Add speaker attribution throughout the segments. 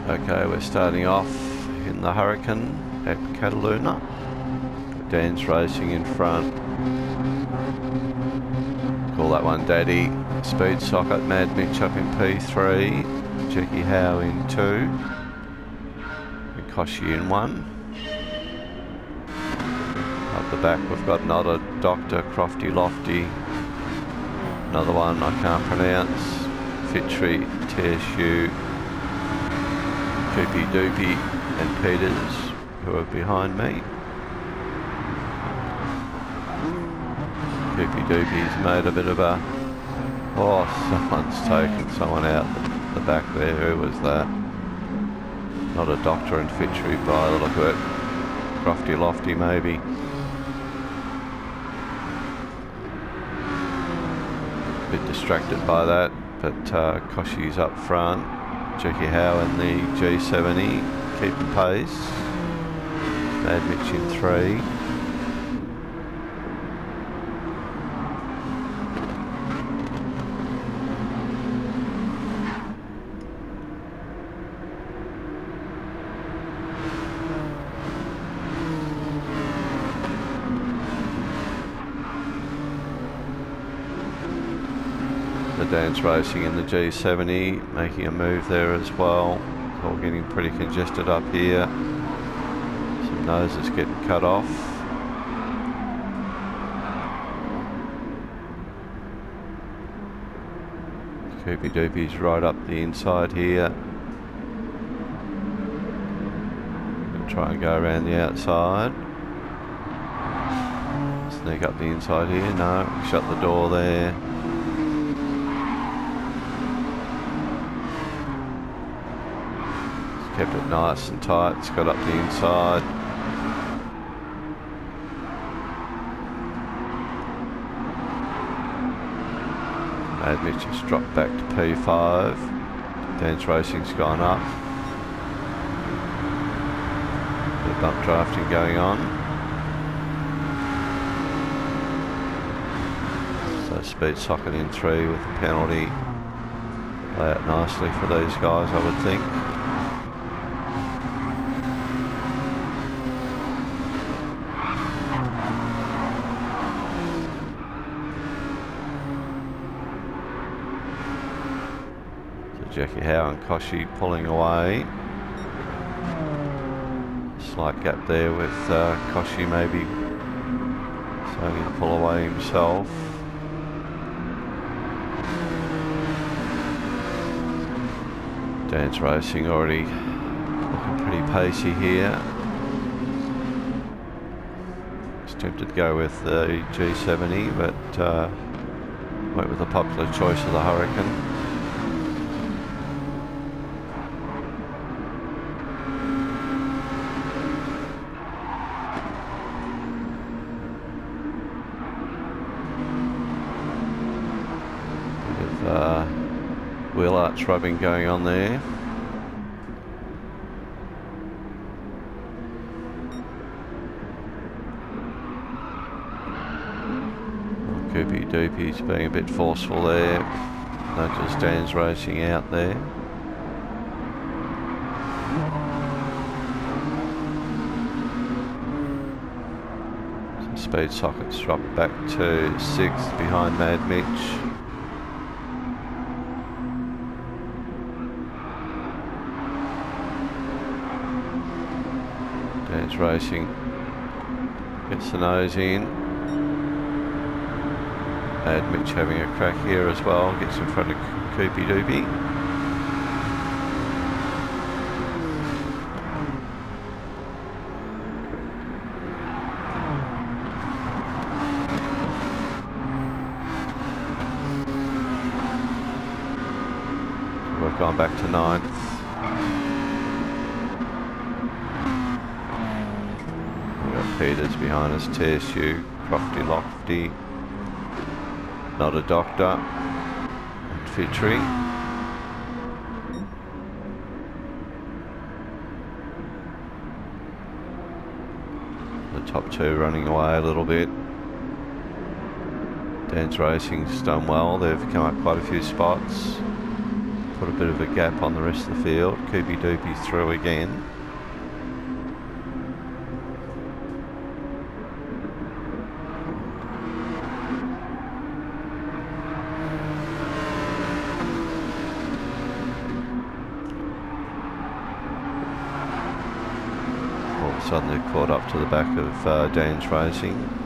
Speaker 1: Okay, we're starting off in the Hurricane at Catalunya. Dan's racing in front. Call that one Daddy. Speed Socket, Mad Mitch up in P3. Jackie Howe in 2. And Koshi in 1. Up the back we've got another Dr. Crofty Lofty. Another one I can't pronounce. Fitry, TSU, Koopy Doopy and Peters, who are behind me. Koopy Doopy's made a bit of a... Oh, someone's taken someone out the back there. Who was that? Not a Doctor and Fitry by the look of it. Crofty Lofty maybe. Bit distracted by that, but Koshi's up front. Jackie Howe in the G7, keeping pace. Mad Mitch in 3. Dan's racing in the G70, making a move there as well. It's all getting pretty congested up here. Some noses getting cut off. Koopy Doopy's right up the inside here. Gonna try and go around the outside. Sneak up the inside here. No, shut the door there. Kept it nice and tight, it's got up the inside. Mad Mitch has dropped back to P5. Dan's racing's gone up. Bit of bump drafting going on. So Speed Socket in 3 with the penalty. Lay out nicely for these guys, I would think. Jackie Howe and Koshi pulling away. Slight gap there with Koshi maybe starting to pull away himself. Dan's racing already looking pretty pacey here. Was tempted to go with the G70, but went with the popular choice of the Hurricane. Wheel arch rubbing going on there. Koopy Doopy's being a bit forceful there. Nudges Dan's racing out there. So Speed Socket's dropped back to 6th behind Mad Mitch. Dan's racing, gets the nose in. Mad Mitch having a crack here as well, gets in front of Koopy Doopy. We've gone back to 9th. Peters behind us, TSU, Crofty Lofty, Not a Doctor, and Fitry. The top 2 running away a little bit. Dan's racing's done well, they've come up quite a few spots. put a bit of a gap on the rest of the field. Koopy Doopy's through again. All of a sudden they're caught up to the back of Dan's Racing.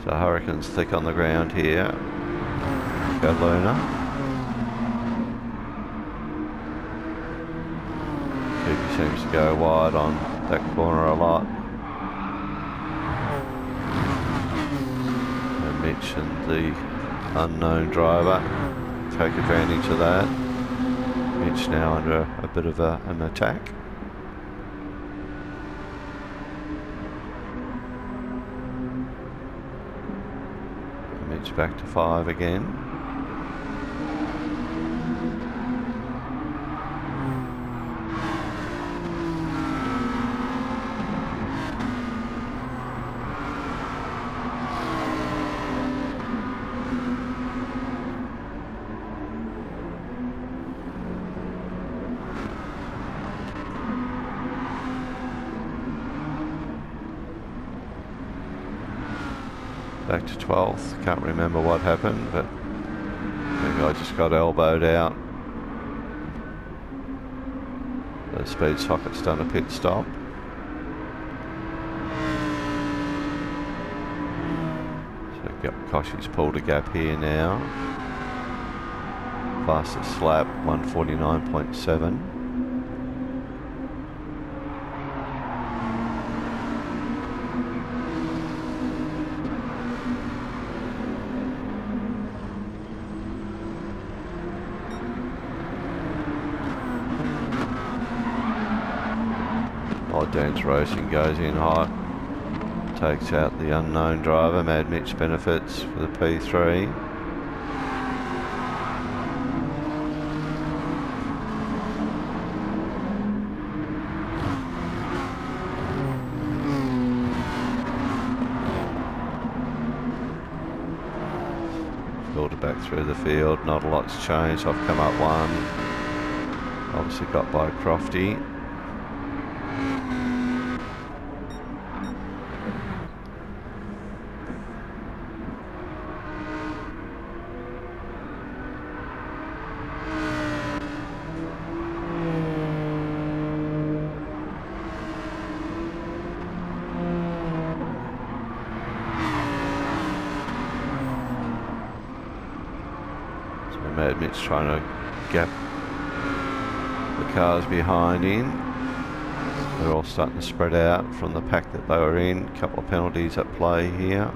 Speaker 1: So Hurricane's thick on the ground here. Catalunya. Koopy seems to go wide on that corner a lot. And Mitch and the unknown driver take advantage of that. Mitch now under a bit of an attack. Mitch back to 5 again. Back to 12th, can't remember what happened, but maybe I just got elbowed out. The speed socket's done a pit stop. So Koshy's pulled a gap here now. Fastest lap, 149.7. Dan's Racing goes in hot, takes out the unknown driver. Mad Mitch benefits for the P3. Filter back through the field, not a lot's changed. I've come up 1, obviously got by Crofty. Mad Mitch trying to gap the cars behind him. They're all starting to spread out from the pack that they were in. A couple of penalties at play here.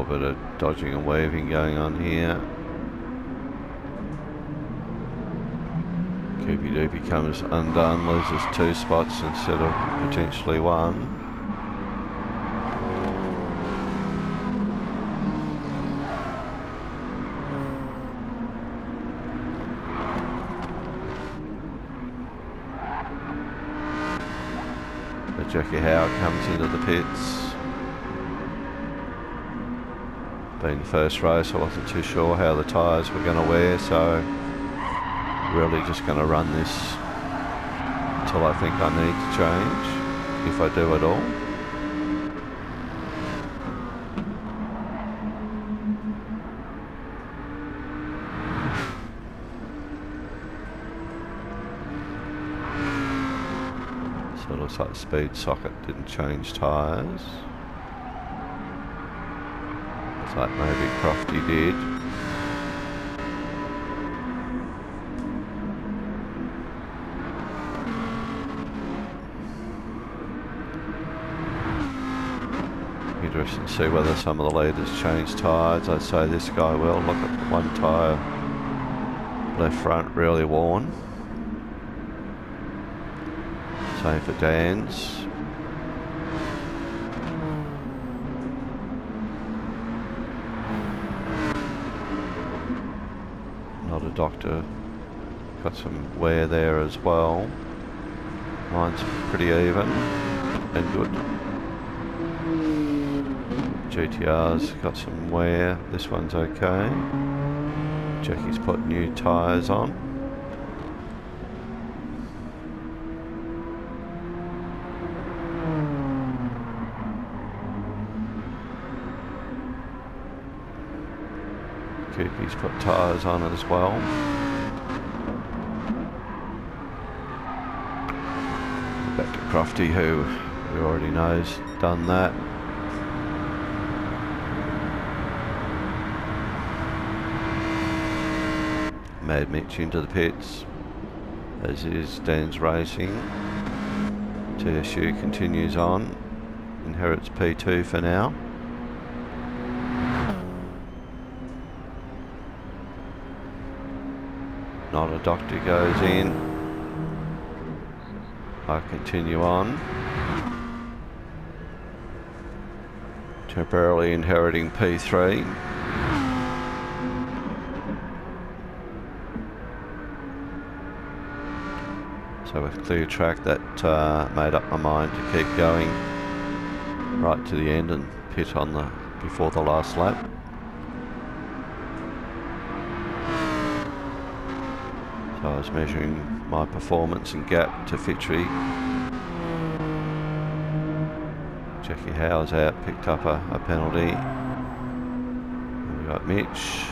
Speaker 1: A bit of dodging and weaving going on here. Koopy Doopy comes undone, loses 2 spots instead of potentially 1. But Jackie Howard comes into the pits. Being the first race, I wasn't too sure how the tyres were going to wear, so really just going to run this until I think I need to change, if I do at all. So it looks like the speed socket didn't change tyres. Looks like maybe Crofty did. Interesting to see whether some of the leaders change tyres. I'd say this guy will. Look at the one tyre, left front, really worn. Same for Dan's. Not a doctor. Got some wear there as well. Mine's pretty even and good. GTR's got some wear. This one's okay. Jackie's put new tyres on. Coopy's put tyres on as well. Back to Crofty, who already knows done that. Mad Mitch into the pits, as is Dan's Racing. TSU continues on, inherits P2 for now. Not a doctor goes in. I continue on. Temporarily inheriting P3. So with clear track, that made up my mind to keep going right to the end and pit on the before the last lap. So I was measuring my performance and gap to Fitchery. Jackie Howe's out, picked up a penalty. And we got Mitch.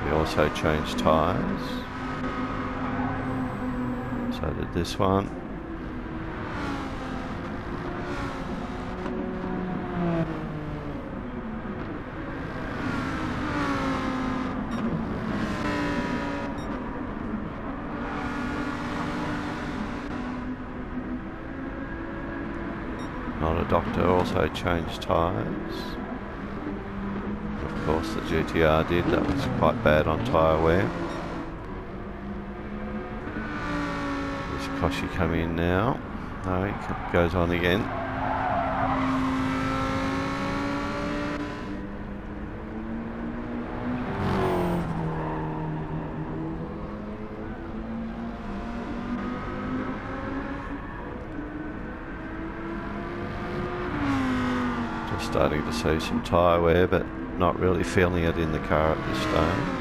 Speaker 1: We also changed tyres. So did this one. Not a doctor also changed tyres. Of course the GTR did, that was quite bad on tyre wear. Koshy come in now. No, he goes on again. Just starting to see some tyre wear, but not really feeling it in the car at this stage.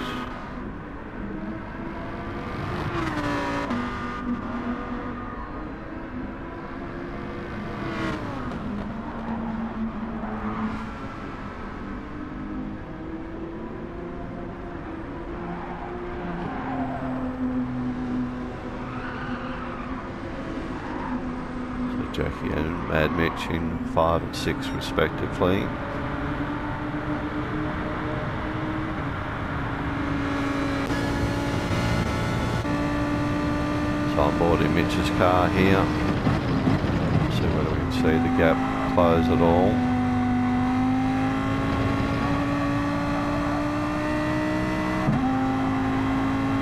Speaker 1: Jackie and Mad Mitch in 5 and 6 respectively. So I'm board in Mitch's car here. See whether we can see the gap close at all.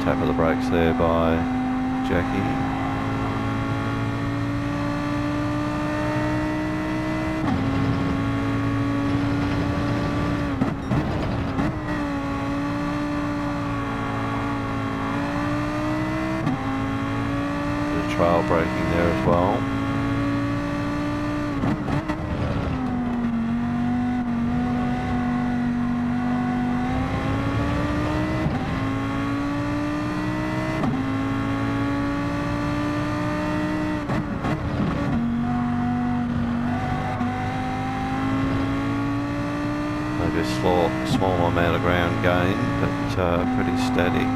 Speaker 1: Tap of the brakes there by Jackie. Trail braking there as well. Maybe a small amount of ground gain, but pretty steady.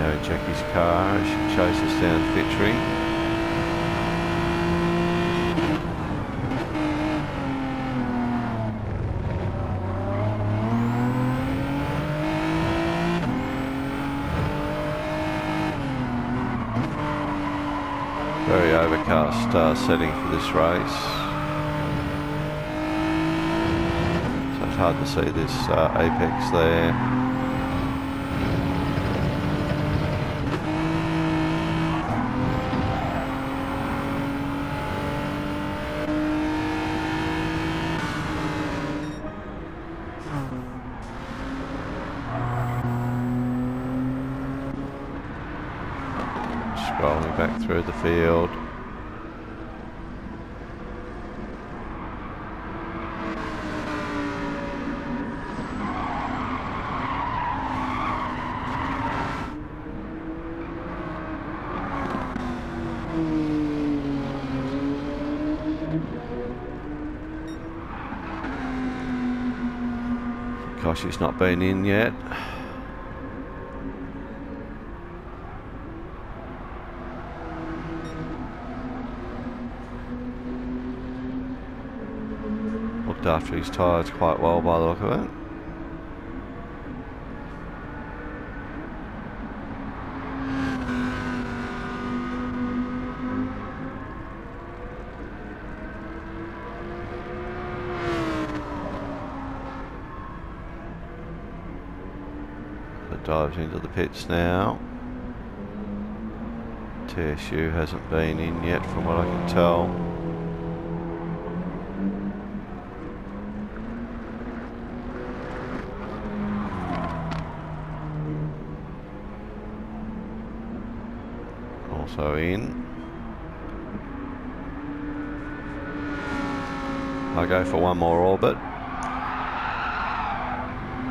Speaker 1: Now in Jackie's car, she chases down Fitchery. Very overcast setting for this race, so it's hard to see this apex there. Scrolling back through the field. Gosh, he's not been in yet. Looked after his tyres quite well by the look of it. Dives into the pits now. TSU hasn't been in yet from what I can tell. Also in. I go for one more orbit.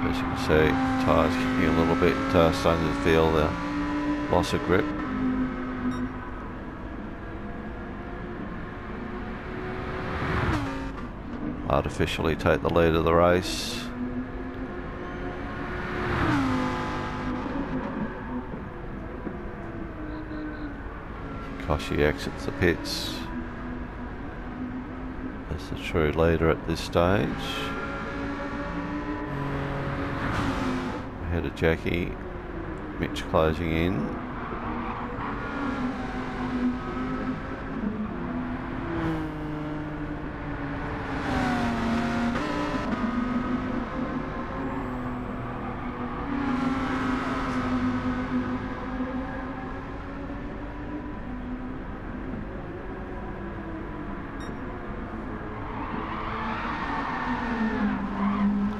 Speaker 1: As you can see, tyres kicking a little bit, starting to feel the loss of grip. Artificially take the lead of the race. Koshi exits the pits as the true leader at this stage. Ahead of Jackie, Mitch closing in.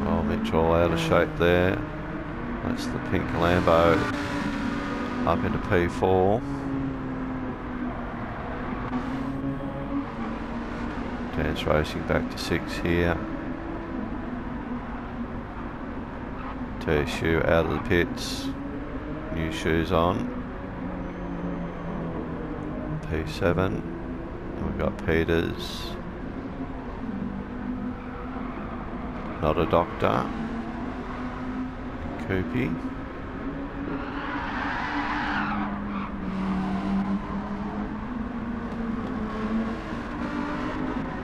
Speaker 1: Oh, Mitch all out of shape there. That's the pink Lambo up into P4. Dan's racing back to 6 here. TSU out of the pits. New shoes on. P7. And we've got Peters. Not a doctor. Koopy.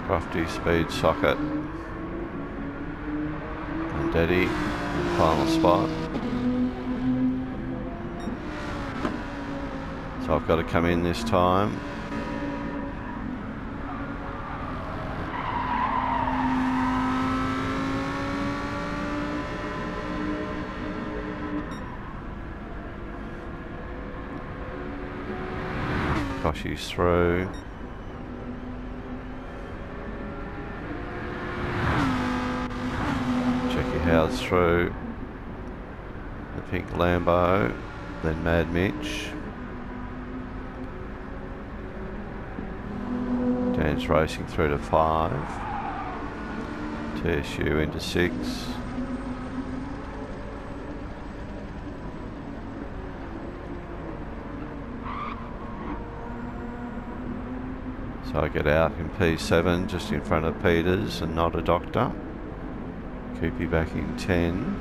Speaker 1: Crofty, Speed, Socket, and Daddy, final spot. So I've got to come in this time. Koshi's through. Jackie Howard's through. The pink Lambo. Then Mad Mitch. Dan's racing through to 5. TSU into 6. So I get out in P7 just in front of Peters and not a doctor. Koopy back in 10.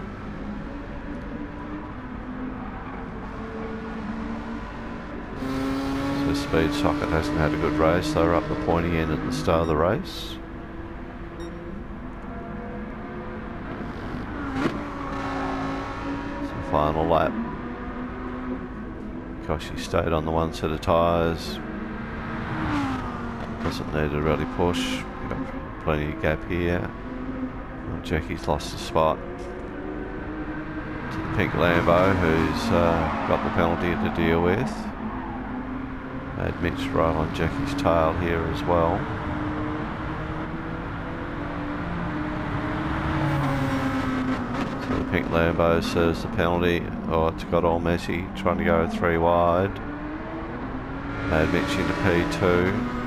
Speaker 1: Speed Socket hasn't had a good race. They were up the pointy end at the start of the race. So final lap. Koshi stayed on the one set of tyres. Doesn't need to really push. Got plenty of gap here. Well, Jackie's lost a spot to the pink Lambo, who's got the penalty to deal with. Made Mitch right on Jackie's tail here as well. So the pink Lambo serves the penalty. Oh, it's got all messy, trying to go 3 wide. Made Mitch into P2.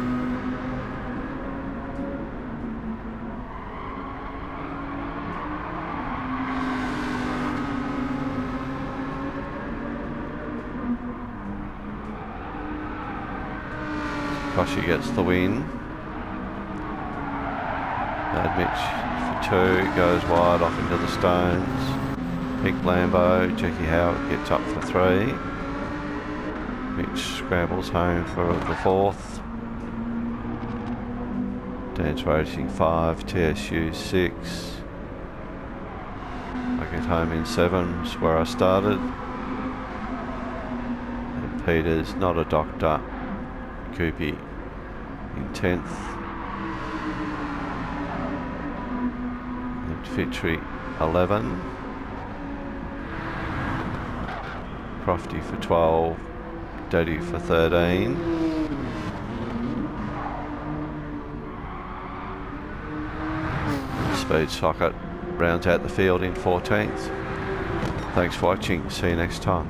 Speaker 1: Koshi gets the win. Mad Mitch for 2, goes wide off into the stones. Pink Lambo, Jackie Howard gets up for 3. Mitch scrambles home for the 4th. Dance Racing 5, TSU 6. I get home in 7, is where I started. And Peter's not a doctor. Koopy in 10th. And Fitchery 11. Crofty for 12. Daddy for 13. Speed Socket rounds out the field in 14th. Thanks for watching. See you next time.